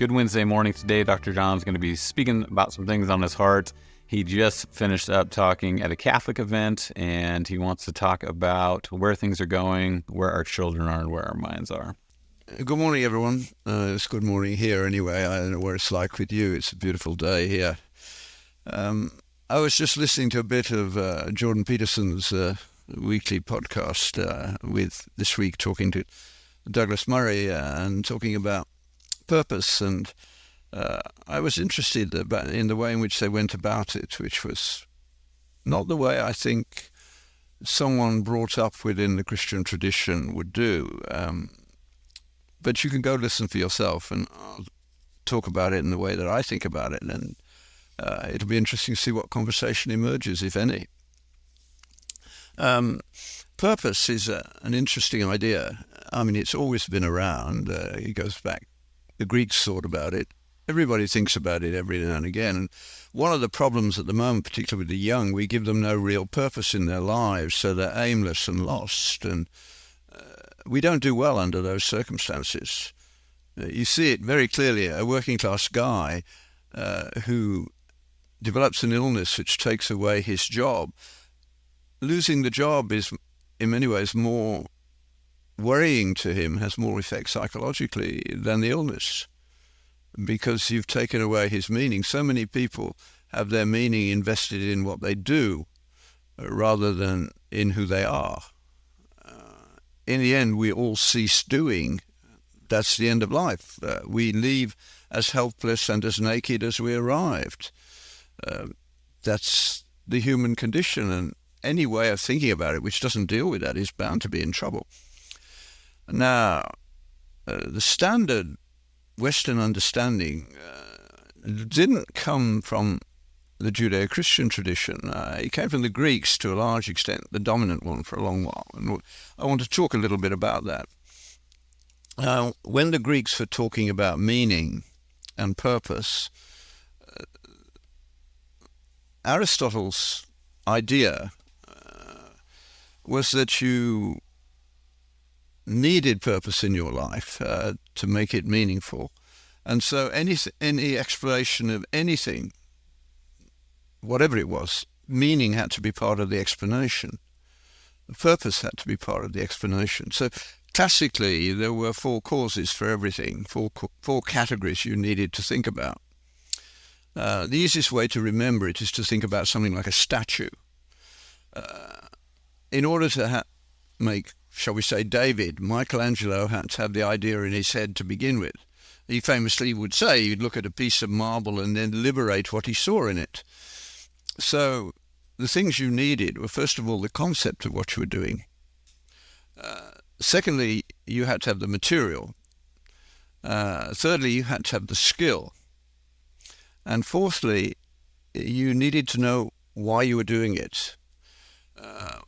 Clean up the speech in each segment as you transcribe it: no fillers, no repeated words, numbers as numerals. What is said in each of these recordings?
Good Wednesday morning today. Dr. John's going to be speaking about some things on his heart. He just finished up talking at a Catholic event, and he wants to talk about where things are going, where our children are, and where our minds are. Good morning, everyone. It's good morning here anyway. I don't know what it's like with you. It's a beautiful day here. I was just listening to a bit of Jordan Peterson's weekly podcast with this week talking to Douglas Murray and talking about purpose, and I was interested in the way in which they went about it, which was not the way I think someone brought up within the Christian tradition would do. But you can go listen for yourself, and I'll talk about it in the way that I think about it, and it'll be interesting to see what conversation emerges, if any. Purpose is an interesting idea. I mean, it's always been around. It goes back. The Greeks thought about it. Everybody thinks about it every now and again. And one of the problems at the moment, particularly with the young, we give them no real purpose in their lives, so they're aimless and lost. And we don't do well under those circumstances. You see it very clearly. A working class guy who develops an illness which takes away his job. Losing the job is in many ways more worrying to him, has more effect psychologically than the illness, because you've taken away his meaning. So many people have their meaning invested in what they do rather than in who they are. In the end, we all cease doing. That's the end of life. We leave as helpless and as naked as we arrived. That's the human condition, and any way of thinking about it which doesn't deal with that is bound to be in trouble. Now, the standard Western understanding didn't come from the Judeo-Christian tradition. It came from the Greeks to a large extent, the dominant one for a long while. And I want to talk a little bit about that. When the Greeks were talking about meaning and purpose, Aristotle's idea was that you needed purpose in your life to make it meaningful. And so any exploration of anything, whatever it was, meaning had to be part of the explanation. The purpose had to be part of the explanation. So classically, there were four causes for everything, four categories you needed to think about. The easiest way to remember it is to think about something like a statue. In order to make, shall we say, David, Michelangelo had to have the idea in his head to begin with. He famously would say he'd look at a piece of marble and then liberate what he saw in it. So the things you needed were, first of all, the concept of what you were doing. Secondly, you had to have the material. Thirdly, you had to have the skill. And fourthly, you needed to know why you were doing it.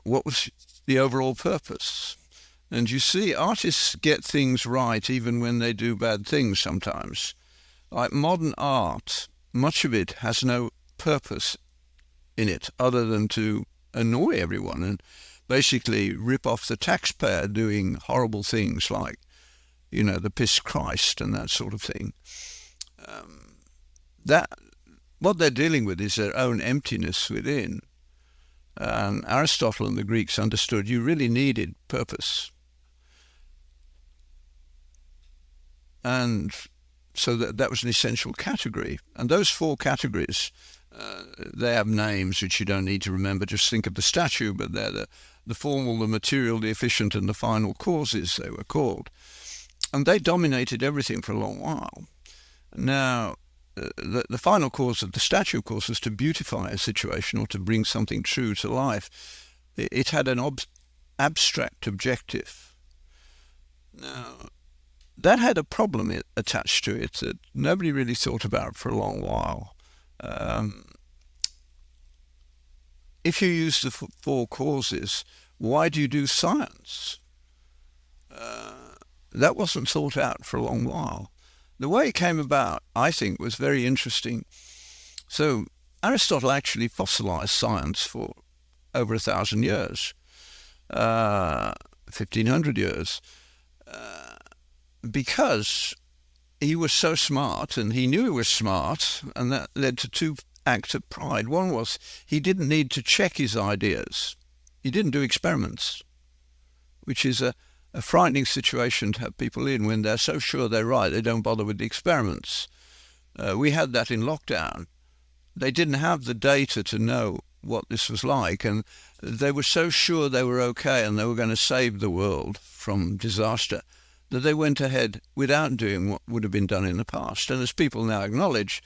What was the overall purpose? And you see, artists get things right even when they do bad things sometimes. Like modern art, much of it has no purpose in it other than to annoy everyone and basically rip off the taxpayer doing horrible things like, the piss Christ and that sort of thing. That what they're dealing with is their own emptiness within. Aristotle and the Greeks understood you really needed purpose. And so that was an essential category. And those four categories, they have names which you don't need to remember. Just think of the statue, but they're the formal, the material, the efficient, and the final causes, they were called. And they dominated everything for a long while. Now, the final cause of the statue, of course, was to beautify a situation or to bring something true to life. It had an abstract objective. Now, that had a problem attached to it that nobody really thought about for a long while. If you use the four causes, why do you do science? That wasn't thought out for a long while. The way it came about, I think, was very interesting. So Aristotle actually fossilized science for over 1,000 years, 1,500 years, because he was so smart, and he knew he was smart, and that led to two acts of pride. One was he didn't need to check his ideas. He didn't do experiments, which is a frightening situation to have people in when they're so sure they're right, they don't bother with the experiments. We had that in lockdown. They didn't have the data to know what this was like, and they were so sure they were okay and they were going to save the world from disaster that they went ahead without doing what would have been done in the past. And as people now acknowledge,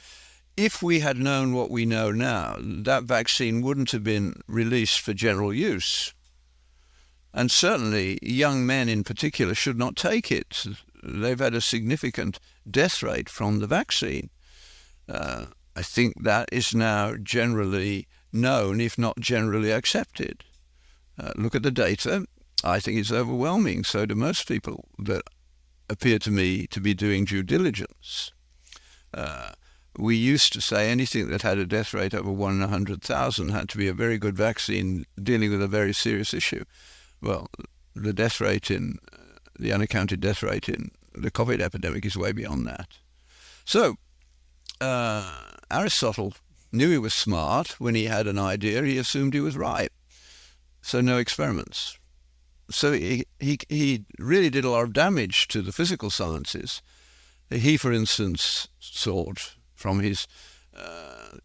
if we had known what we know now, that vaccine wouldn't have been released for general use. And certainly young men in particular should not take it. They've had a significant death rate from the vaccine. I think that is now generally known, if not generally accepted. Look at the data. I think it's overwhelming. So do most people that appear to me to be doing due diligence. We used to say anything that had a death rate over 1 in 100,000 had to be a very good vaccine dealing with a very serious issue. Well, the death rate the unaccounted death rate in the COVID epidemic is way beyond that. So, Aristotle knew he was smart. When he had an idea, he assumed he was right. So no experiments. So he really did a lot of damage to the physical sciences. He, for instance, thought from his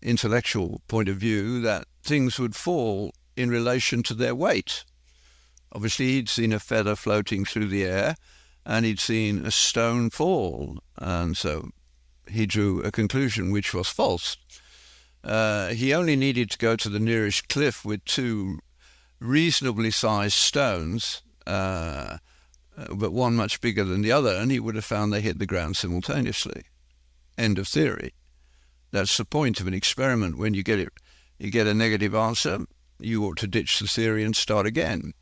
intellectual point of view that things would fall in relation to their weight. Obviously, he'd seen a feather floating through the air and he'd seen a stone fall. And so he drew a conclusion which was false. He only needed to go to the nearest cliff with two reasonably sized stones, but one much bigger than the other, and he would have found they hit the ground simultaneously. End of theory. That's the point of an experiment. When you get a negative answer, you ought to ditch the theory and start again.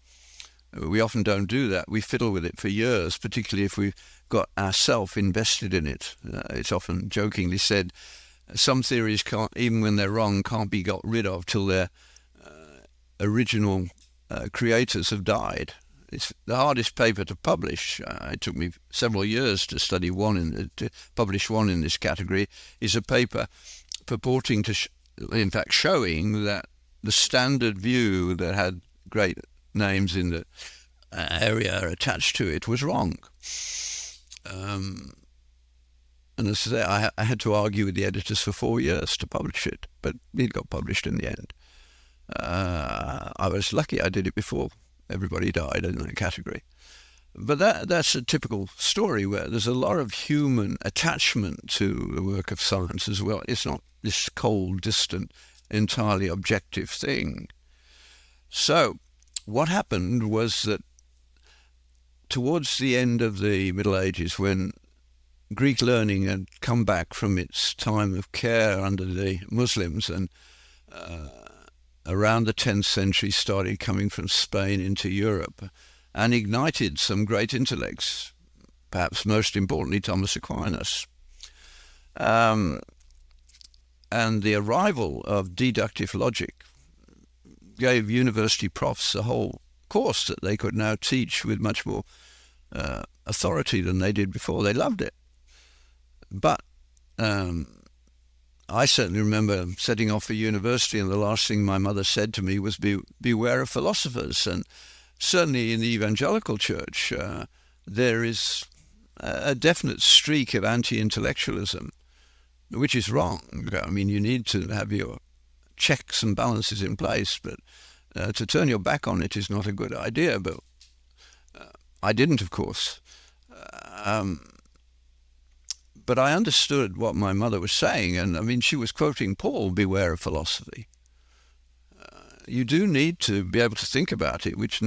We often don't do that. We fiddle with it for years, particularly if we've got ourself invested in it. It's often jokingly said, some theories can't, even when they're wrong, can't be got rid of till their original creators have died. It's the hardest paper to publish. It took me several years to to publish one in this category. Is a paper purporting to, in fact, showing that the standard view that had great names in the area attached to it was wrong. And as I say, I had to argue with the editors for 4 years to publish it, but it got published in the end. I was lucky I did it before everybody died in that category. But that's a typical story where there's a lot of human attachment to the work of science as well. It's not this cold, distant, entirely objective thing. So what happened was that towards the end of the Middle Ages, when Greek learning had come back from its time of care under the Muslims, and around the 10th century started coming from Spain into Europe and ignited some great intellects, perhaps most importantly Thomas Aquinas. And the arrival of deductive logic gave university profs a whole course that they could now teach with much more authority than they did before. They loved it. But I certainly remember setting off for university, and the last thing my mother said to me was, beware of philosophers. And certainly in the evangelical church, there is a definite streak of anti-intellectualism, which is wrong. I mean, you need to have your checks and balances in place, but to turn your back on it is not a good idea. But I didn't, of course. But I understood what my mother was saying, and I mean, she was quoting Paul, beware of philosophy. You do need to be able to think about it, which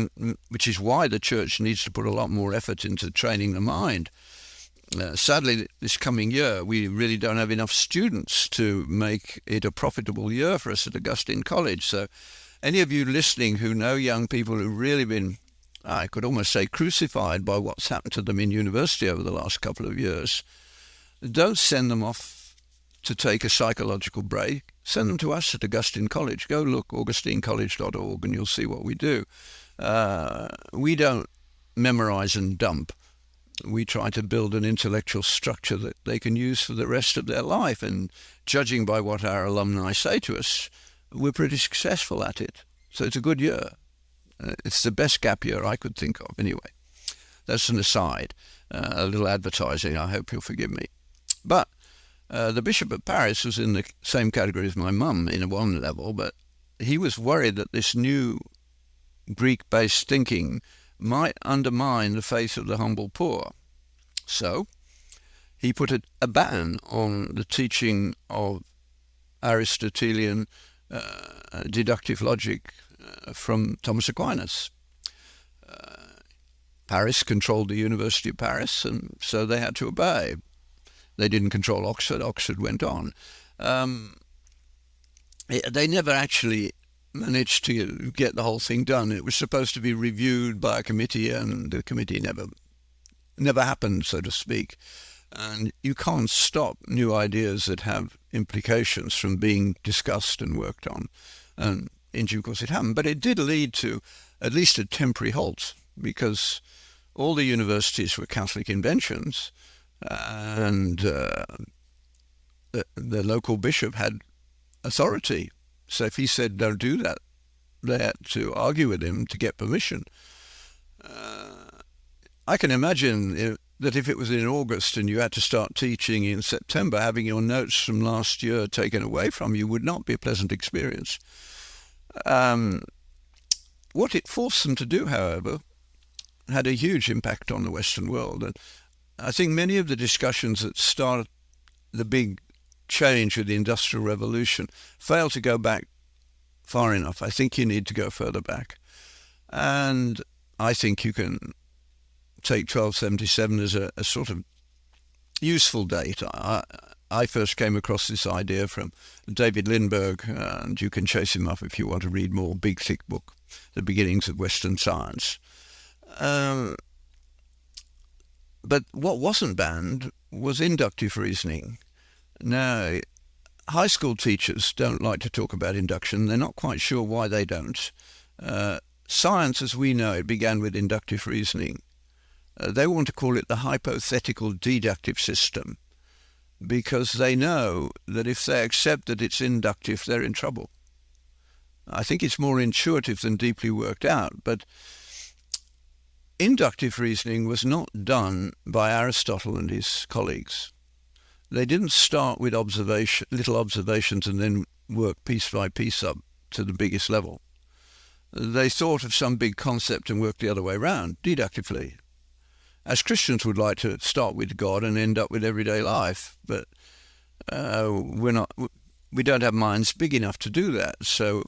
is why the church needs to put a lot more effort into training the mind. Sadly, this coming year, we really don't have enough students to make it a profitable year for us at Augustine College. So any of you listening who know young people who've really been, I could almost say, crucified by what's happened to them in university over the last couple of years, don't send them off to take a psychological break. Send them to us at Augustine College. Go look, augustinecollege.org, and you'll see what we do. We don't memorize and dump. we try to build an intellectual structure that they can use for the rest of their life. And judging by what our alumni say to us, we're pretty successful at it. So it's a good year. It's the best gap year I could think of anyway. That's an aside, a little advertising. I hope you'll forgive me. But the Bishop of Paris was in the same category as my mum in one level, but he was worried that this new Greek-based thinking might undermine the faith of the humble poor. So he put a ban on the teaching of Aristotelian deductive logic from Thomas Aquinas. Paris controlled the University of Paris, and so they had to obey. They didn't control Oxford. Oxford went on. They never actually managed to get the whole thing done. It was supposed to be reviewed by a committee, and the committee never happened, so to speak. And you can't stop new ideas that have implications from being discussed and worked on. And in due course it happened. But it did lead to at least a temporary halt, because all the universities were Catholic inventions, and the local bishop had authority. So if he said don't do that, they had to argue with him to get permission. I can imagine that if it was in August and you had to start teaching in September, having your notes from last year taken away from you would not be a pleasant experience. What it forced them to do, however, had a huge impact on the Western world. And I think many of the discussions that started the big change with the Industrial Revolution failed to go back far enough. I think you need to go further back. And I think you can take 1277 as a sort of useful date. I first came across this idea from David Lindbergh, and you can chase him up if you want to read more, big, thick book, The Beginnings of Western Science. But what wasn't banned was inductive reasoning. Now, high school teachers don't like to talk about induction. They're not quite sure why they don't. Science, as we know it, began with inductive reasoning. They want to call it the hypothetical deductive system, because they know that if they accept that it's inductive, they're in trouble. I think it's more intuitive than deeply worked out, but inductive reasoning was not done by Aristotle and his colleagues. They didn't start with little observations and then work piece by piece up to the biggest level. They thought of some big concept and worked the other way around, deductively. As Christians would like to start with God and end up with everyday life, but we don't have minds big enough to do that, so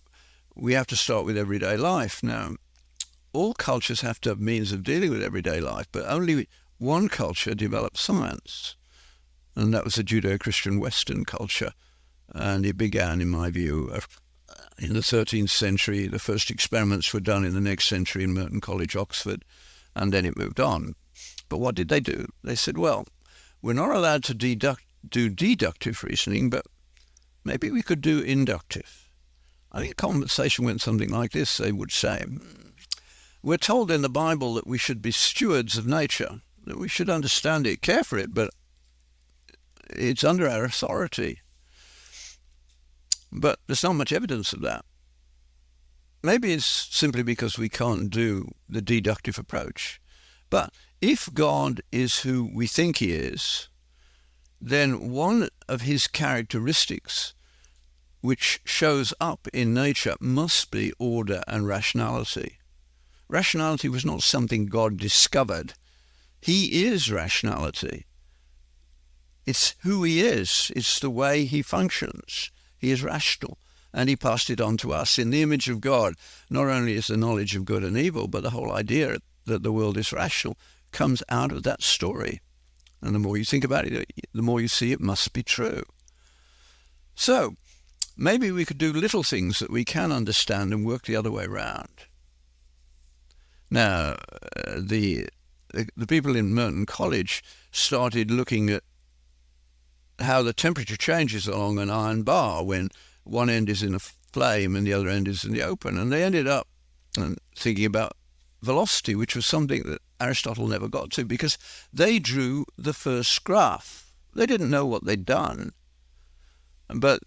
we have to start with everyday life. Now, all cultures have to have means of dealing with everyday life, but only one culture developed science, and that was the Judeo-Christian Western culture, and it began, in my view, in the 13th century. The first experiments were done in the next century in Merton College, Oxford, and then it moved on. But what did they do? They said, well, we're not allowed to do deductive reasoning, but maybe we could do inductive. I think a conversation went something like this. They would say, we're told in the Bible that we should be stewards of nature, that we should understand it, care for it, but it's under our authority. But there's not much evidence of that. Maybe it's simply because we can't do the deductive approach. But if God is who we think he is, then one of his characteristics which shows up in nature must be order and rationality. Rationality was not something God discovered. He is rationality. It's who he is. It's the way he functions. He is rational, and he passed it on to us in the image of God. Not only is the knowledge of good and evil, but the whole idea that the world is rational comes out of that story. And the more you think about it, the more you see it must be true. So maybe we could do little things that we can understand and work the other way around. Now, the people in Merton College started looking at how the temperature changes along an iron bar when one end is in a flame and the other end is in the open. And they ended up thinking about velocity, which was something that Aristotle never got to, because they drew the first graph. They didn't know what they'd done. But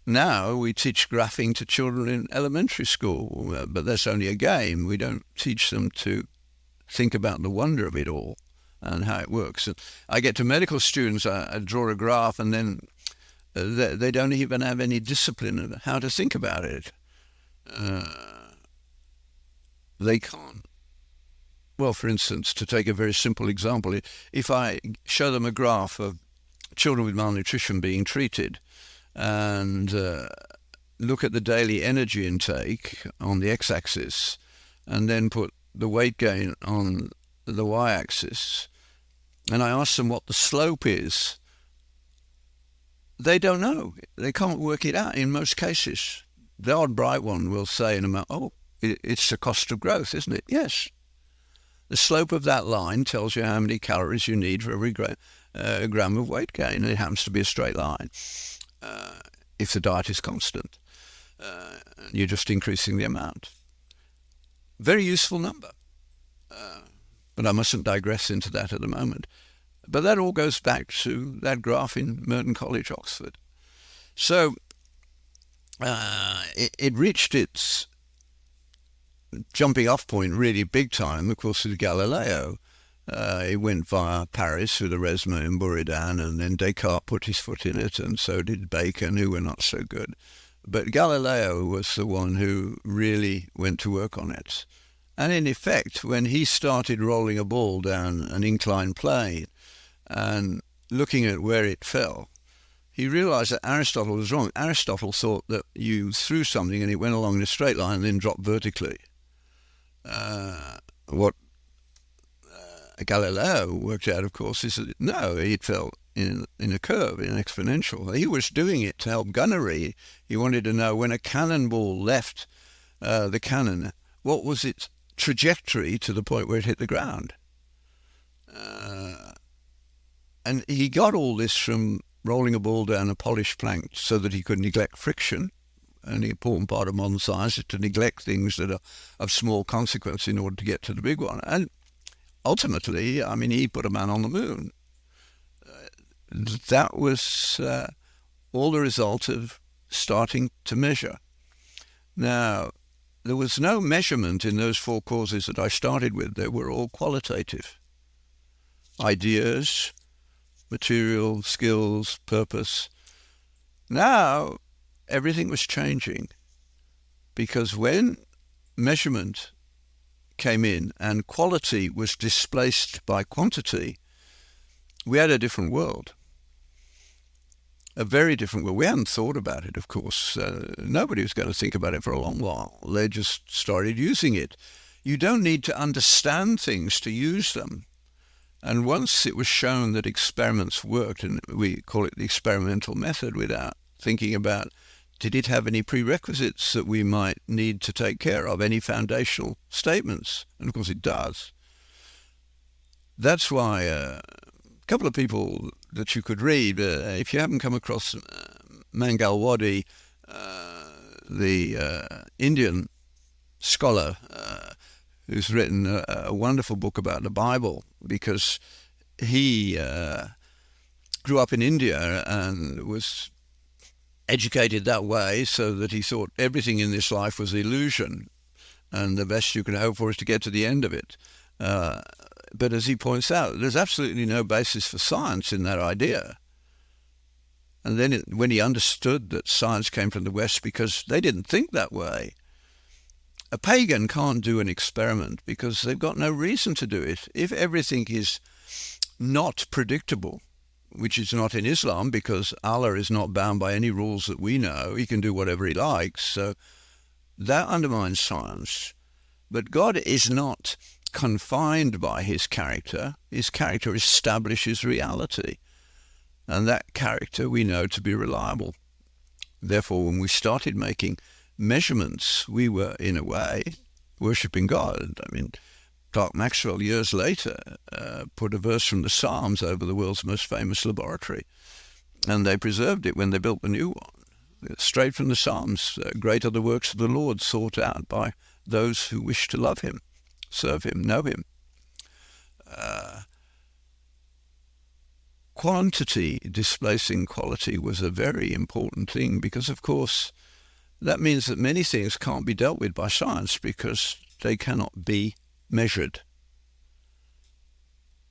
now we teach graphing to children in elementary school, but that's only a game. We don't teach them to think about the wonder of it all and how it works. And I get to medical students, I draw a graph, and then they don't even have any discipline of how to think about it. They can't. Well, for instance, to take a very simple example, if I show them a graph of children with malnutrition being treated and look at the daily energy intake on the x-axis and then put the weight gain on the y-axis, and I ask them what the slope is, they don't know. They can't work it out in most cases. The odd bright one will say in a moment, oh, it's the cost of growth, isn't it? Yes. The slope of that line tells you how many calories you need for every gram of weight gain. It happens to be a straight line if the diet is constant. You're just increasing the amount. Very useful number. But I mustn't digress into that at the moment. But that all goes back to that graph in Merton College, Oxford. So it reached its jumping off point really big time, of course, with Galileo. It went via Paris through the Resma in Buridan, and then Descartes put his foot in it, and so did Bacon, who were not so good. But Galileo was the one who really went to work on it. And in effect, when he started rolling a ball down an inclined plane and looking at where it fell, he realized that Aristotle was wrong. Aristotle thought that you threw something and it went along in a straight line and then dropped vertically. What Galileo worked out, of course, is that no, it fell in a curve, in an exponential. He was doing it to help gunnery. He wanted to know when a cannonball left the cannon, what was its trajectory to the point where it hit the ground. And he got all this from rolling a ball down a polished plank so that he could neglect friction. And the important part of modern science is to neglect things that are of small consequence in order to get to the big one. And ultimately, I mean, he put a man on the moon. That was all the result of starting to measure. Now, there was no measurement in those four causes that I started with. They were all qualitative. Ideas, material, skills, purpose. Now, everything was changing, because when measurement came in and quality was displaced by quantity, we had a different world. A very different world. We hadn't thought about it, of course. Nobody was going to think about it for a long while. They just started using it. You don't need to understand things to use them. And once it was shown that experiments worked, and we call it the experimental method, without thinking about, did it have any prerequisites that we might need to take care of, any foundational statements? And of course it does. That's why a couple of people that you could read, if you haven't come across Mangalwadi, the Indian scholar who's written a wonderful book about the Bible, because he grew up in India and was educated that way so that he thought everything in this life was illusion and the best you could hope for is to get to the end of it. But as he points out, there's absolutely no basis for science in that idea. And then when he understood that science came from the West because they didn't think that way, a pagan can't do an experiment because they've got no reason to do it. If everything is not predictable, which is not in Islam, because Allah is not bound by any rules that we know, he can do whatever he likes, so that undermines science. But God is not confined by his character establishes reality, and that character we know to be reliable. Therefore, when we started making measurements, we were, in a way, worshipping God. I mean, Clark Maxwell, years later, put a verse from the Psalms over the world's most famous laboratory, and they preserved it when they built the new one. Straight from the Psalms, great are the works of the Lord, sought out by those who wish to love him, serve him, know him. quantity displacing quality was a very important thing, because, of course, that means that many things can't be dealt with by science because they cannot be measured.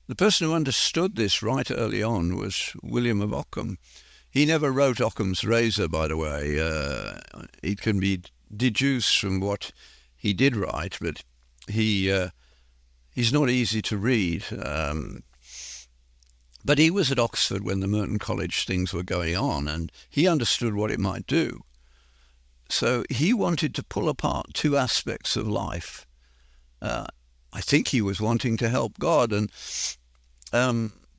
The person who understood this right early on was William of Ockham. He never wrote Occam's razor, by the way. It can be deduced from what he did write, but he's not easy to read. But he was at Oxford when the Merton College things were going on, and he understood what it might do. So he wanted to pull apart two aspects of life. I think he was wanting to help God, and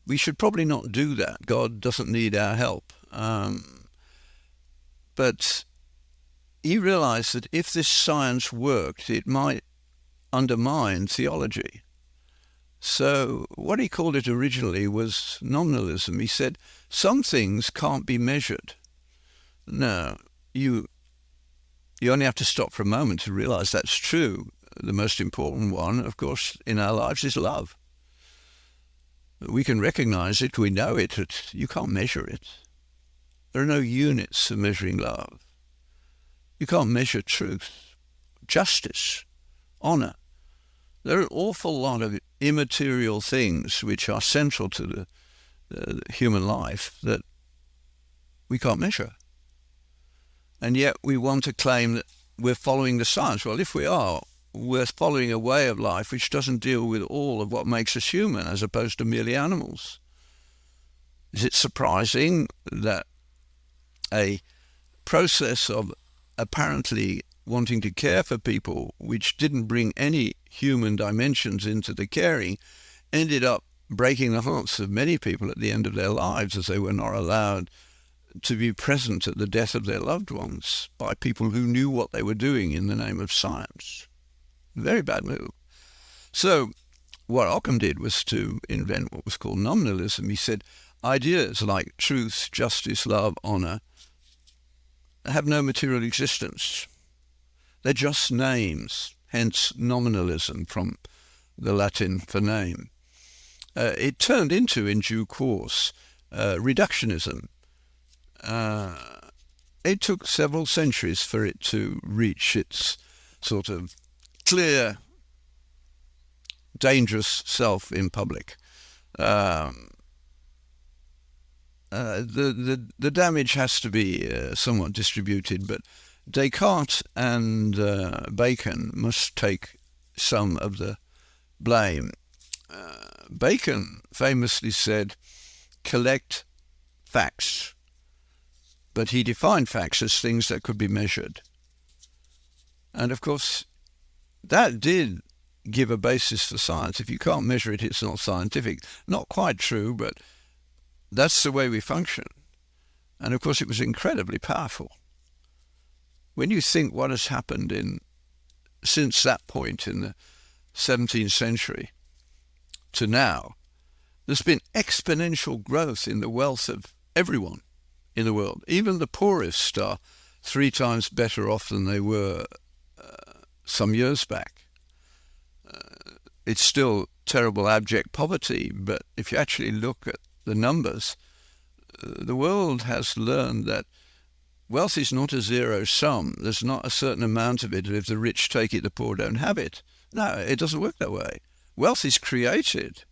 we should probably not do that. God doesn't need our help. But he realized that if this science worked, it might undermine theology. So what he called it originally was nominalism. He said, some things can't be measured. No, you only have to stop for a moment to realize that's true. The most important one, of course, in our lives is love. We can recognize it, we know it, but you can't measure it. There are no units for measuring love. You can't measure truth, justice, honor. There are an awful lot of immaterial things which are central to the human life that we can't measure. And yet we want to claim that we're following the science. Well, if we are, we're following a way of life which doesn't deal with all of what makes us human, as opposed to merely animals. Is it surprising that a process of apparently wanting to care for people, which didn't bring any human dimensions into the caring, ended up breaking the hearts of many people at the end of their lives, as they were not allowed to be present at the death of their loved ones by people who knew what they were doing in the name of science? Very bad move. So what Occam did was to invent what was called nominalism. He said ideas like truth, justice, love, honor have no material existence. They're just names, hence nominalism, from the Latin for name. It turned into, in due course, reductionism. It took several centuries for it to reach its sort of clear, dangerous self in public. The damage has to be somewhat distributed, but Descartes and Bacon must take some of the blame. Bacon famously said, collect facts, but he defined facts as things that could be measured. And of course, that did give a basis for science. If you can't measure it, it's not scientific. Not quite true, but that's the way we function. And of course, it was incredibly powerful. When you think what has happened since that point in the 17th century to now, there's been exponential growth in the wealth of everyone in the world. Even the poorest are 3 times better off than they were some years back. It's still terrible, abject poverty, but if you actually look at the numbers, the world has learned that wealth is not a zero sum. There's not a certain amount of it, and if the rich take it, the poor don't have it. No, it doesn't work that way. Wealth is created.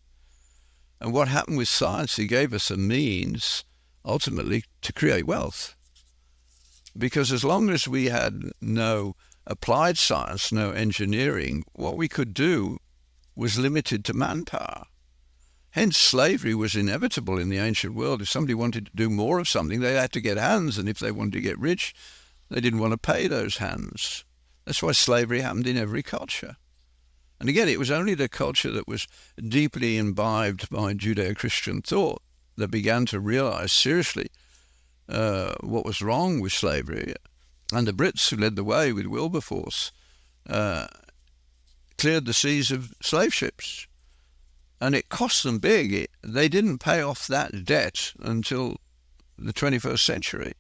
And what happened with science, it gave us a means, ultimately, to create wealth. Because as long as we had no applied science, no engineering, what we could do was limited to manpower. Hence, slavery was inevitable in the ancient world. If somebody wanted to do more of something, they had to get hands, and if they wanted to get rich, they didn't want to pay those hands. That's why slavery happened in every culture. And again, it was only the culture that was deeply imbibed by Judeo-Christian thought that began to realize seriously what was wrong with slavery. And the Brits, who led the way with Wilberforce, cleared the seas of slave ships. And it cost them big. They didn't pay off that debt until the 21st century.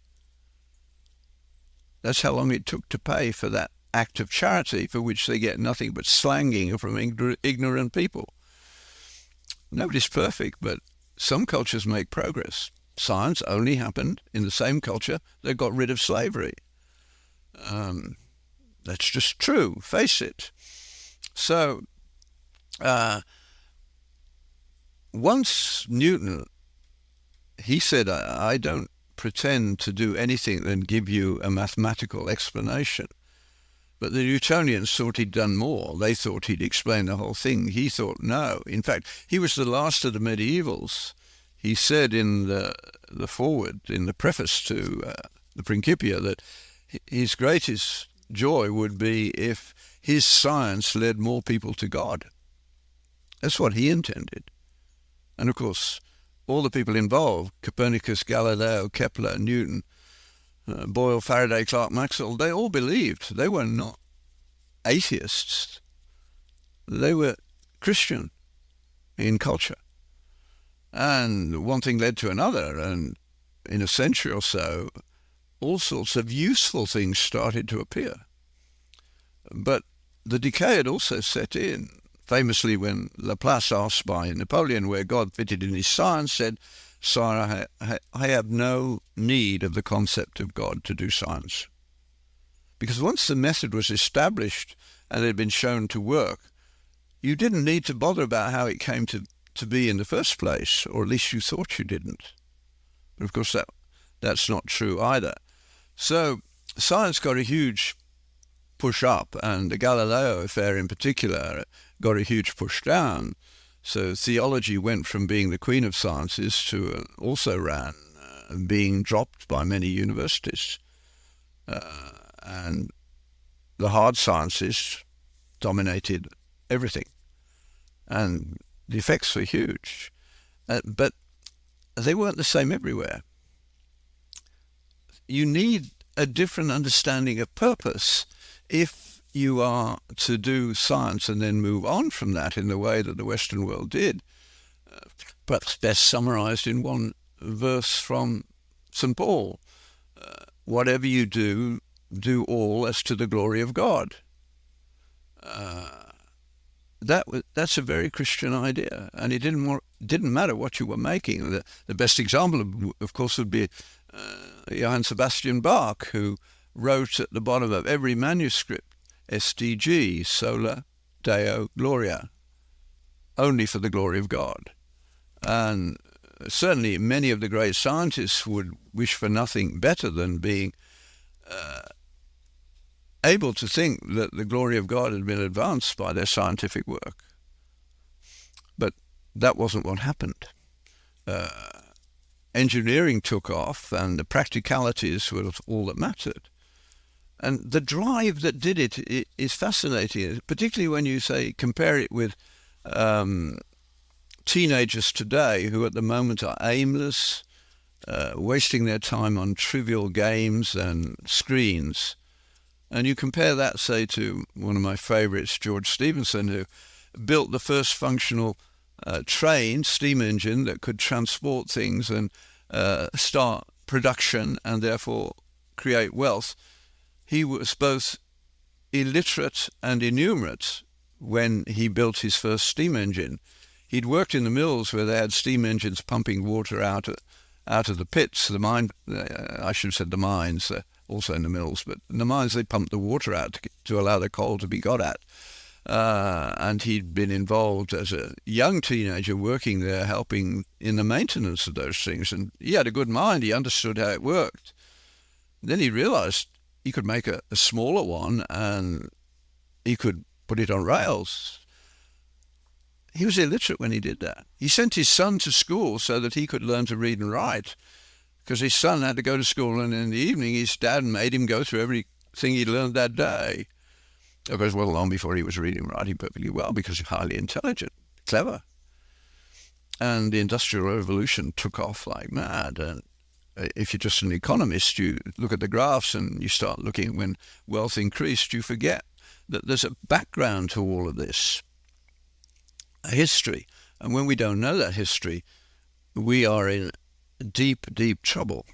That's how long it took to pay for that act of charity, for which they get nothing but slanging from ignorant people. Nobody's perfect, but some cultures make progress. Science only happened in the same culture that got rid of slavery. That's just true, face it. So once Newton, he said, I don't pretend to do anything than give you a mathematical explanation. But the Newtonians thought he'd done more. They thought he'd explained the whole thing. He thought no. In fact, he was the last of the medievals. He said in the foreword, in the preface to the Principia, that his greatest joy would be if his science led more people to God. That's what he intended. And of course, all the people involved, Copernicus, Galileo, Kepler, Newton, Boyle, Faraday, Clark, Maxwell, they all believed. They were not atheists. They were Christian in culture. And one thing led to another, and in a century or so, all sorts of useful things started to appear. But the decay had also set in. Famously, when Laplace, asked by Napoleon where God fitted in his science, said, "Sire, I have no need of the concept of God to do science." Because once the method was established and it had been shown to work, you didn't need to bother about how it came to be in the first place, or at least you thought you didn't. But of course that's not true either. So science got a huge push up, and the Galileo affair in particular got a huge push down. So theology went from being the queen of sciences to also ran being dropped by many universities. And the hard sciences dominated everything. And the effects were huge. But they weren't the same everywhere. You need a different understanding of purpose if you are to do science and then move on from that in the way that the Western world did. Perhaps best summarized in one verse from St. Paul. Whatever you do, do all as to the glory of God. That's a very Christian idea, and it didn't matter what you were making. The best example, of course, would be Johann Sebastian Bach, who wrote at the bottom of every manuscript, SDG, Sola Deo Gloria, only for the glory of God. And certainly many of the great scientists would wish for nothing better than being able to think that the glory of God had been advanced by their scientific work. But that wasn't what happened. Engineering took off, and the practicalities were all that mattered. And the drive that did it is fascinating, particularly when you compare it with teenagers today who at the moment are aimless, wasting their time on trivial games and screens. And you compare that, say, to one of my favorites, George Stephenson, who built the first functional train, steam engine, that could transport things and start production and therefore create wealth. He was both illiterate and innumerate when he built his first steam engine. He'd worked in the mills where they had steam engines pumping water out of the pits, the mine. I should have said the mines, also in the mills, but in the mines they pumped the water out to allow the coal to be got at. And he'd been involved as a young teenager working there, helping in the maintenance of those things. And he had a good mind. He understood how it worked. Then he realized he could make a smaller one and he could put it on rails. He was illiterate when he did that. He sent his son to school so that he could learn to read and write, because his son had to go to school, and in the evening his dad made him go through everything he'd learned that day. Of course, well, long before he was reading and writing perfectly well, because he's highly intelligent, clever. And the Industrial Revolution took off like mad. And if you're just an economist, you look at the graphs and you start looking at when wealth increased, you forget that there's a background to all of this, a history. And when we don't know that history, we are in deep, deep trouble.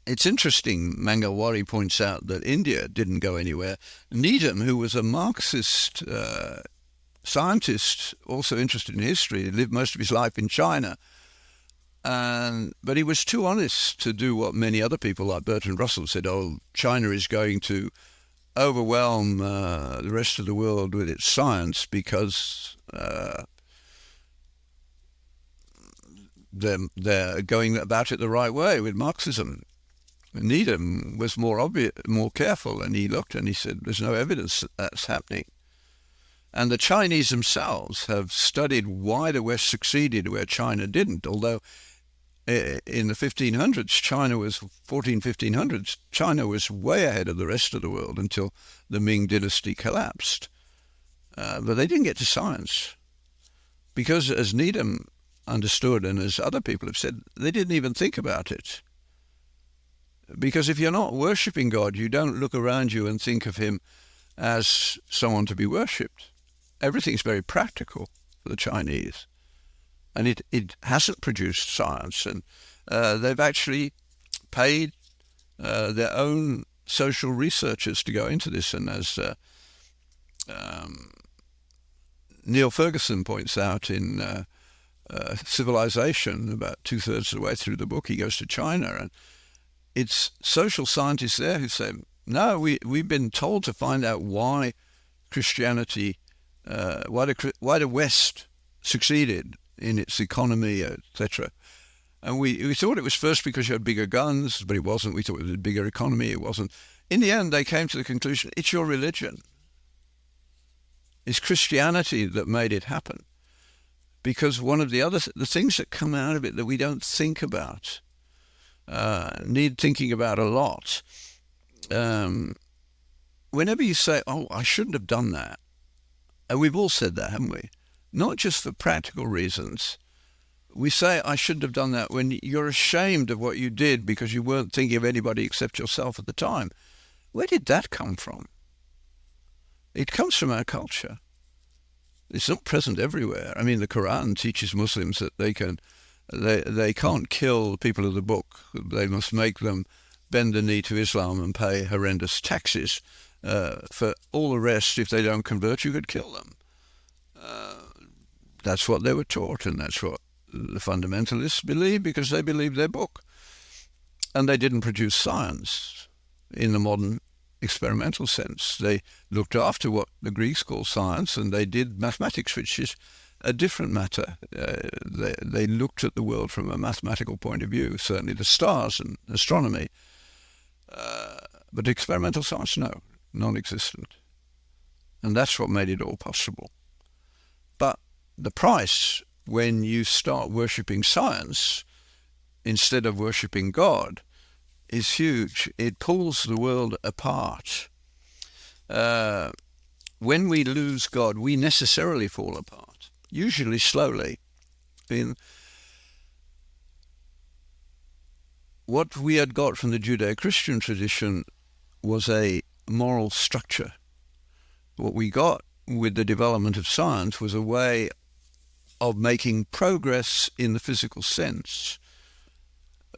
It's interesting, Mangalwari points out that India didn't go anywhere. Needham, who was a Marxist scientist, also interested in history. He lived most of his life in China. But he was too honest to do what many other people like Bertrand Russell said, oh, China is going to overwhelm the rest of the world with its science because they're going about it the right way with Marxism. Needham was more careful, and he looked and he said, there's no evidence that that's happening. And the Chinese themselves have studied why the West succeeded where China didn't, although in the 1500s, China was way ahead of the rest of the world until the Ming dynasty collapsed. But they didn't get to science because, as Needham understood and as other people have said, they didn't even think about it. Because if you're not worshipping God, you don't look around you and think of him as someone to be worshipped. Everything's very practical for the Chinese. And it hasn't produced science. And they've actually paid their own social researchers to go into this. And as Neil Ferguson points out in Civilization, about 2/3 of the way through the book, he goes to China, and it's social scientists there who say, no, we've been told to find out why Christianity, why the West succeeded in its economy, etc. And we thought it was first because you had bigger guns, but it wasn't. We thought it was a bigger economy. It wasn't. In the end, they came to the conclusion, it's your religion. It's Christianity that made it happen. Because one of the things that come out of it that we don't think about, need thinking about a lot. Whenever you say, oh, I shouldn't have done that, and we've all said that, haven't we? Not just for practical reasons. We say, I shouldn't have done that when you're ashamed of what you did because you weren't thinking of anybody except yourself at the time. Where did that come from? It comes from our culture. It's not present everywhere. I mean, the Quran teaches Muslims that they can't kill people of the book. They must make them bend the knee to Islam and pay horrendous taxes. For all the rest, if they don't convert, you could kill them. That's what they were taught, and that's what the fundamentalists believe because they believe their book. And they didn't produce science in the modern experimental sense. They looked after what the Greeks call science, and they did mathematics, which is a different matter. They looked at the world from a mathematical point of view, certainly the stars and astronomy. But experimental science, no, non-existent. And that's what made it all possible. But the price, when you start worshipping science instead of worshipping God, is huge. It pulls the world apart. When we lose God, we necessarily fall apart, usually slowly. What we had got from the Judeo-Christian tradition was a moral structure. What we got with the development of science was a way of making progress in the physical sense.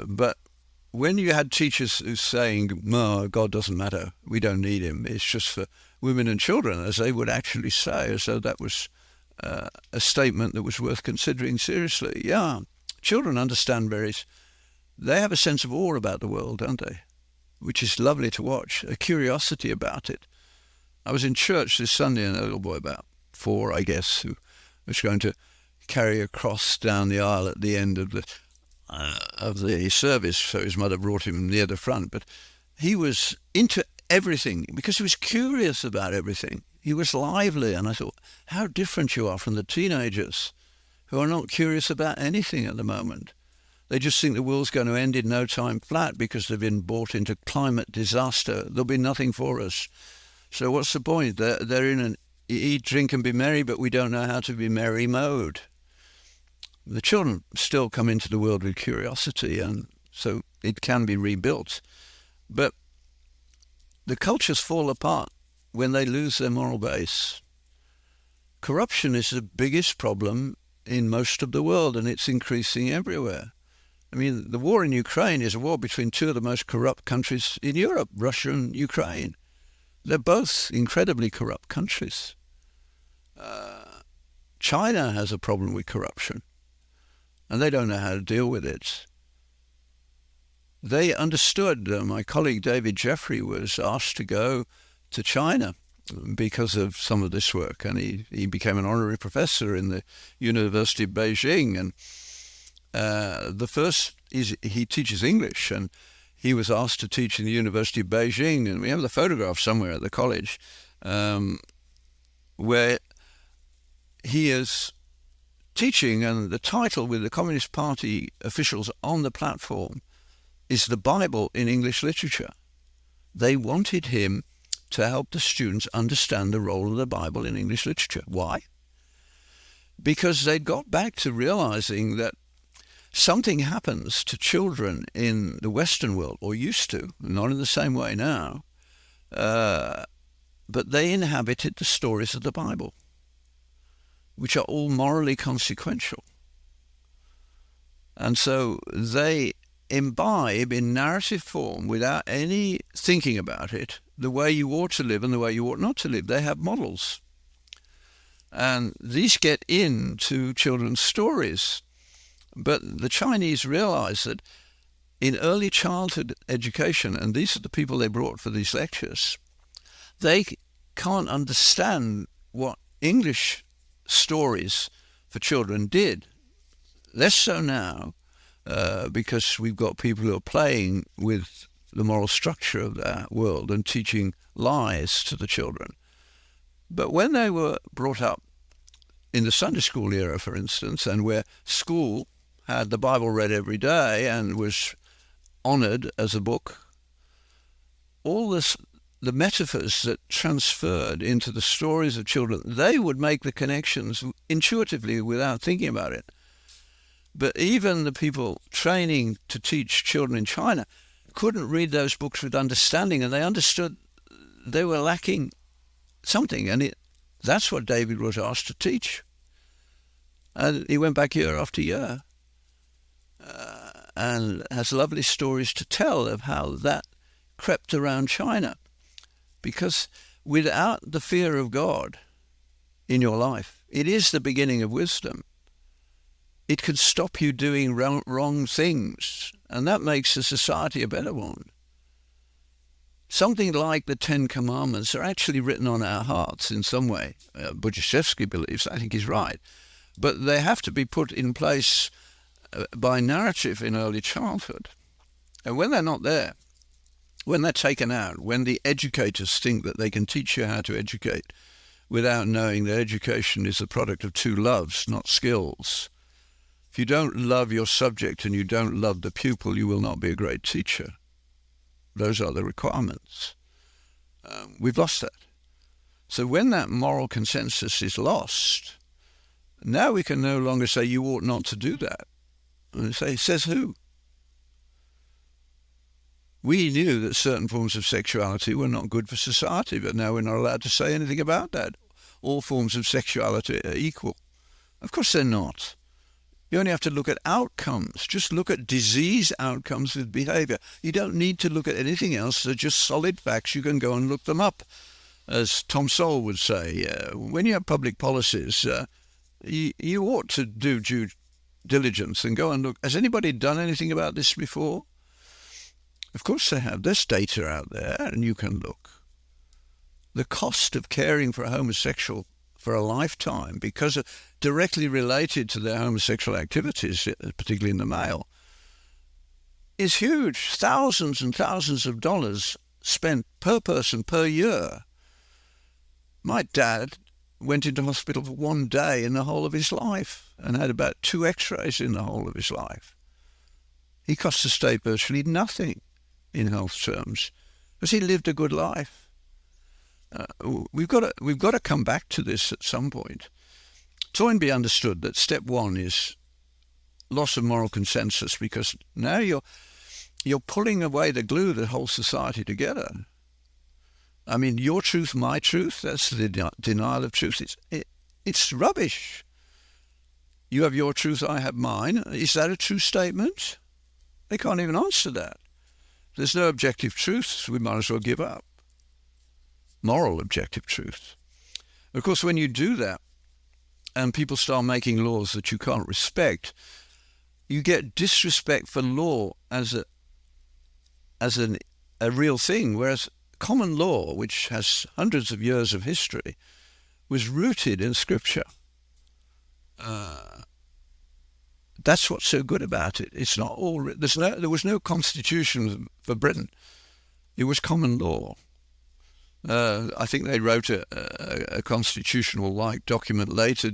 But when you had teachers who saying, no, God doesn't matter, we don't need him, it's just for women and children, as they would actually say, as though that was a statement that was worth considering seriously. Yeah, children understand they have a sense of awe about the world, don't they? Which is lovely to watch, a curiosity about it. I was in church this Sunday, and a little boy about 4, I guess, who was going to carry a cross down the aisle at the end of the service, so his mother brought him near the front. But he was into everything because he was curious about everything. He was lively, and I thought, how different you are from the teenagers who are not curious about anything at the moment. They just think the world's going to end in no time flat because they've been brought into climate disaster. There'll be nothing for us. So what's the point? They're in an eat, drink and be merry, but we don't know how to be merry mode. The children still come into the world with curiosity, and so it can be rebuilt. But the cultures fall apart when they lose their moral base. Corruption is the biggest problem in most of the world, and it's increasing everywhere. I mean, the war in Ukraine is a war between two of the most corrupt countries in Europe, Russia and Ukraine. They're both incredibly corrupt countries. China has a problem with corruption, and they don't know how to deal with it. They understood. My colleague David Jeffrey was asked to go to China because of some of this work, and he became an honorary professor in the University of Beijing. And he teaches English, and he was asked to teach in the University of Beijing, and we have the photograph somewhere at the college where he is teaching, and the title with the Communist Party officials on the platform is The Bible in English Literature. They wanted him to help the students understand the role of the Bible in English literature. Why? Because they'd got back to realizing that something happens to children in the Western world, or used to, not in the same way now, but they inhabited the stories of the Bible, which are all morally consequential. And so they imbibe in narrative form, without any thinking about it, the way you ought to live and the way you ought not to live. They have models. And these get into children's stories. But the Chinese realize that in early childhood education, and these are the people they brought for these lectures, they can't understand what English stories for children did. Less so now, because we've got people who are playing with the moral structure of that world and teaching lies to the children. But when they were brought up in the Sunday school era, for instance, and where school had the Bible read every day and was honoured as a book, all the metaphors that transferred into the stories of children, they would make the connections intuitively without thinking about it. But even the people training to teach children in China couldn't read those books with understanding, and they understood they were lacking something, and that's what David was asked to teach. And he went back year after year and has lovely stories to tell of how that crept around China. Because without the fear of God in your life, it is the beginning of wisdom. It could stop you doing wrong things, and that makes the society a better one. Something like the Ten Commandments are actually written on our hearts in some way. Budziszewski believes, I think he's right, but they have to be put in place by narrative in early childhood. And when they're not there, when they're taken out, when the educators think that they can teach you how to educate without knowing that education is the product of two loves, not skills. If you don't love your subject and you don't love the pupil, you will not be a great teacher. Those are the requirements. We've lost that. So when that moral consensus is lost, now we can no longer say you ought not to do that. And say, says who? We knew that certain forms of sexuality were not good for society, but now we're not allowed to say anything about that. All forms of sexuality are equal. Of course they're not. You only have to look at outcomes. Just look at disease outcomes with behavior. You don't need to look at anything else. They're just solid facts. You can go and look them up. As Tom Sowell would say, when you have public policies, you ought to do due diligence and go and look. Has anybody done anything about this before? Of course they have. There's data out there, and you can look. The cost of caring for a homosexual for a lifetime, because of directly related to their homosexual activities, particularly in the male, is huge. Thousands and thousands of dollars spent per person per year. My dad went into hospital for 1 day in the whole of his life and had about 2 x-rays in the whole of his life. He cost the state virtually nothing in health terms because he lived a good life. We've got to come back to this at some point. Toynbee understood that step 1 is loss of moral consensus, because now you're pulling away the glue that holds society together. I mean, your truth, my truth, that's the denial of truth. It's rubbish. You have your truth, I have mine. Is that a true statement? They can't even answer that. There's no objective truth, we might as well give up. Moral objective truth. Of course, when you do that, and people start making laws that you can't respect, you get disrespect for law as a real thing, whereas common law, which has hundreds of years of history, was rooted in Scripture. That's what's so good about it. It's not all. There was no constitution for Britain. It was common law. I think they wrote a constitutional-like document later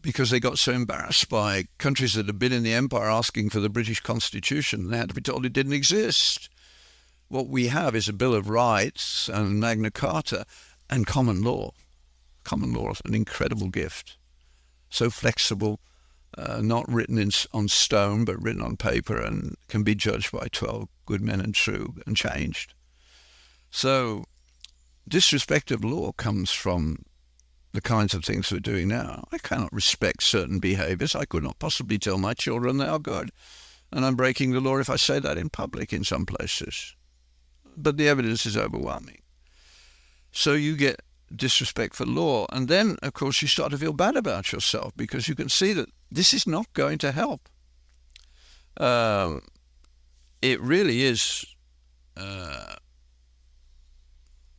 because they got so embarrassed by countries that had been in the empire asking for the British Constitution. They had to be told it didn't exist. What we have is a Bill of Rights and Magna Carta and common law. Common law is an incredible gift. So flexible, not written on stone, but written on paper, and can be judged by 12 good men and true and changed. So disrespect of law comes from the kinds of things we're doing now. I cannot respect certain behaviours. I could not possibly tell my children they are good. And I'm breaking the law if I say that in public in some places. But the evidence is overwhelming. So you get disrespect for law. And then, of course, you start to feel bad about yourself because you can see that this is not going to help. It really is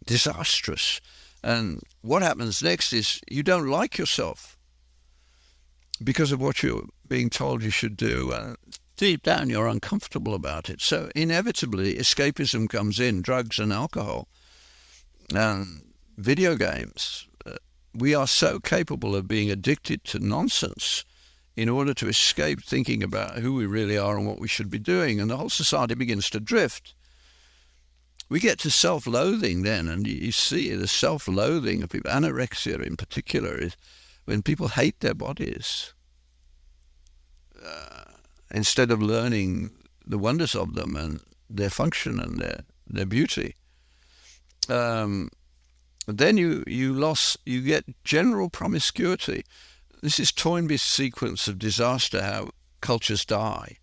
disastrous. And what happens next is you don't like yourself because of what you're being told you should do. Deep down, you're uncomfortable about it. So inevitably, escapism comes in, drugs and alcohol and video games. We are so capable of being addicted to nonsense in order to escape thinking about who we really are and what we should be doing. And the whole society begins to drift. We get to self-loathing then, and you see the self-loathing of people, anorexia in particular, is when people hate their bodies instead of learning the wonders of them and their function and their beauty. Then you get general promiscuity. This is Toynbee's sequence of disaster, how cultures die.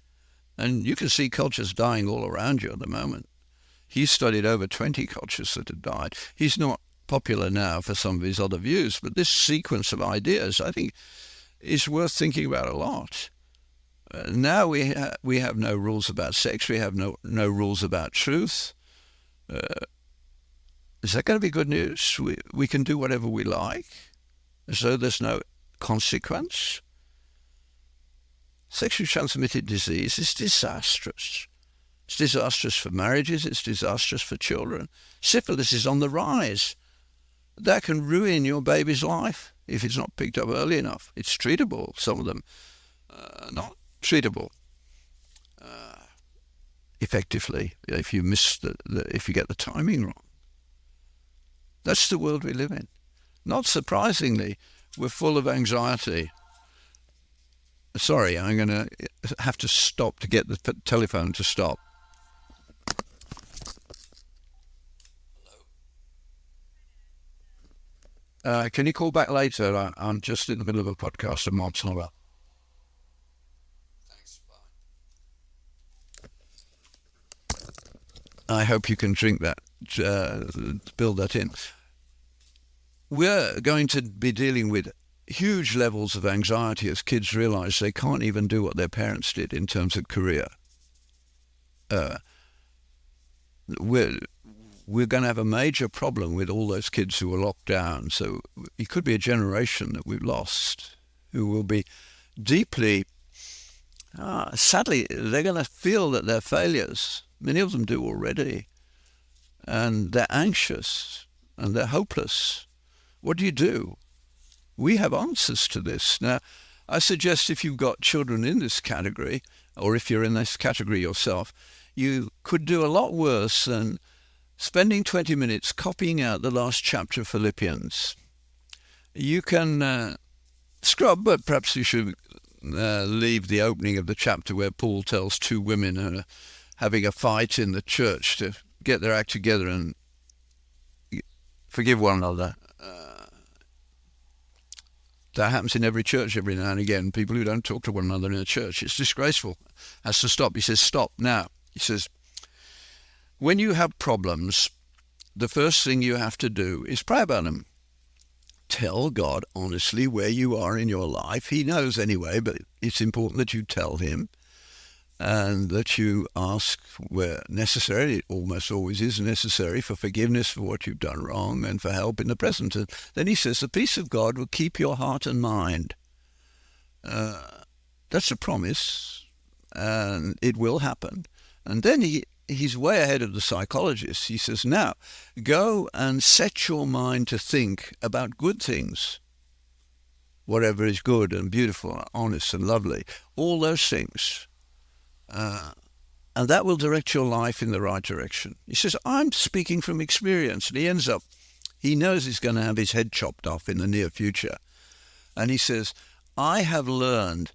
And you can see cultures dying all around you at the moment. He's studied over 20 cultures that have died. He's not popular now for some of his other views, but this sequence of ideas, I think, is worth thinking about a lot. Now we have no rules about sex. We have no rules about truth. Is that going to be good news? We can do whatever we like, as though there's no consequence. Sexually transmitted disease is disastrous. It's disastrous for marriages. It's disastrous for children. Syphilis is on the rise. That can ruin your baby's life if it's not picked up early enough. It's treatable, some of them. Not treatable effectively if you miss if you get the timing wrong. That's the world we live in. Not surprisingly, we're full of anxiety. Sorry, I'm going to have to stop to get the telephone to stop. Can you call back later? I'm just in the middle of a podcast and Mark's not about. Thanks, bye. I hope you can drink that, build that in. We're going to be dealing with huge levels of anxiety as kids realize they can't even do what their parents did in terms of career. We're going to have a major problem with all those kids who are locked down. So it could be a generation that we've lost who will be deeply, sadly, they're going to feel that they're failures. Many of them do already. And they're anxious and they're hopeless. What do you do? We have answers to this. Now, I suggest if you've got children in this category, or if you're in this category yourself, you could do a lot worse than spending 20 minutes copying out the last chapter of Philippians. You can scrub, but perhaps you should leave the opening of the chapter where Paul tells two women who are having a fight in the church to get their act together and forgive one another. That happens in every church every now and again. People who don't talk to one another in a church. It's disgraceful. Has to stop. He says, stop now. He says, when you have problems, the first thing you have to do is pray about them. tell God honestly where you are in your life. He knows anyway, but it's important that you tell him and that you ask where necessary. It almost always is necessary, for forgiveness for what you've done wrong and for help in the present. And then he says, the peace of God will keep your heart and mind. That's a promise, and it will happen. And then he's way ahead of the psychologists. He says, now, go and set your mind to think about good things, whatever is good and beautiful, honest and lovely, all those things. And that will direct your life in the right direction. He says, I'm speaking from experience. And he ends up, he knows he's going to have his head chopped off in the near future. And he says, I have learned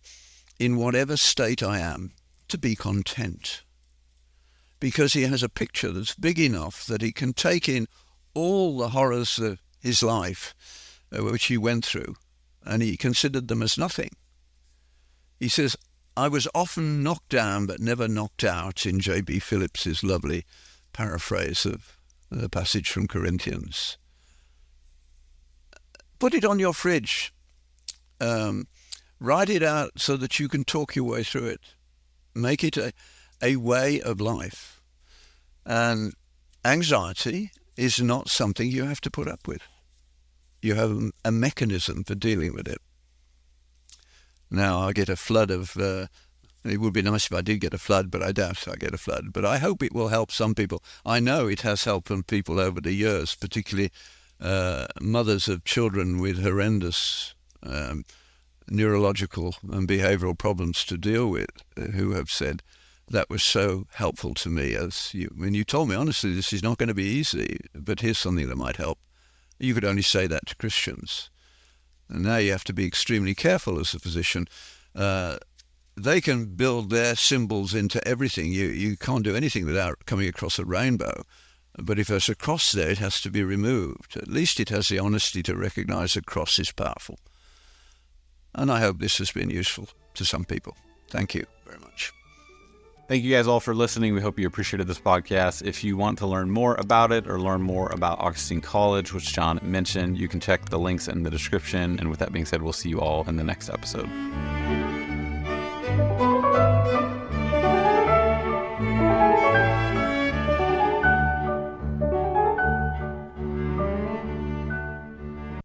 in whatever state I am to be content. Because he has a picture that's big enough that he can take in all the horrors of his life, which he went through, and he considered them as nothing. He says, I was often knocked down but never knocked out, in J.B. Phillips's lovely paraphrase of the passage from Corinthians. Put it on your fridge. Write it out so that you can talk your way through it. Make it a way of life. And anxiety is not something you have to put up with. You have a mechanism for dealing with it. Now, I get a flood of, it would be nice if I did get a flood, but I doubt I get a flood. But I hope it will help some people. I know it has helped some people over the years, particularly mothers of children with horrendous neurological and behavioral problems to deal with, who have said, that was so helpful to me. When you told me, honestly, this is not going to be easy, but here's something that might help. You could only say that to Christians. And now you have to be extremely careful as a physician. They can build their symbols into everything. You can't do anything without coming across a rainbow. But if there's a cross there, it has to be removed. At least it has the honesty to recognize a cross is powerful. And I hope this has been useful to some people. Thank you very much. Thank you guys all for listening. We hope you appreciated this podcast. If you want to learn more about it or learn more about Augustine College, which John mentioned, you can check the links in the description. And with that being said, we'll see you all in the next episode.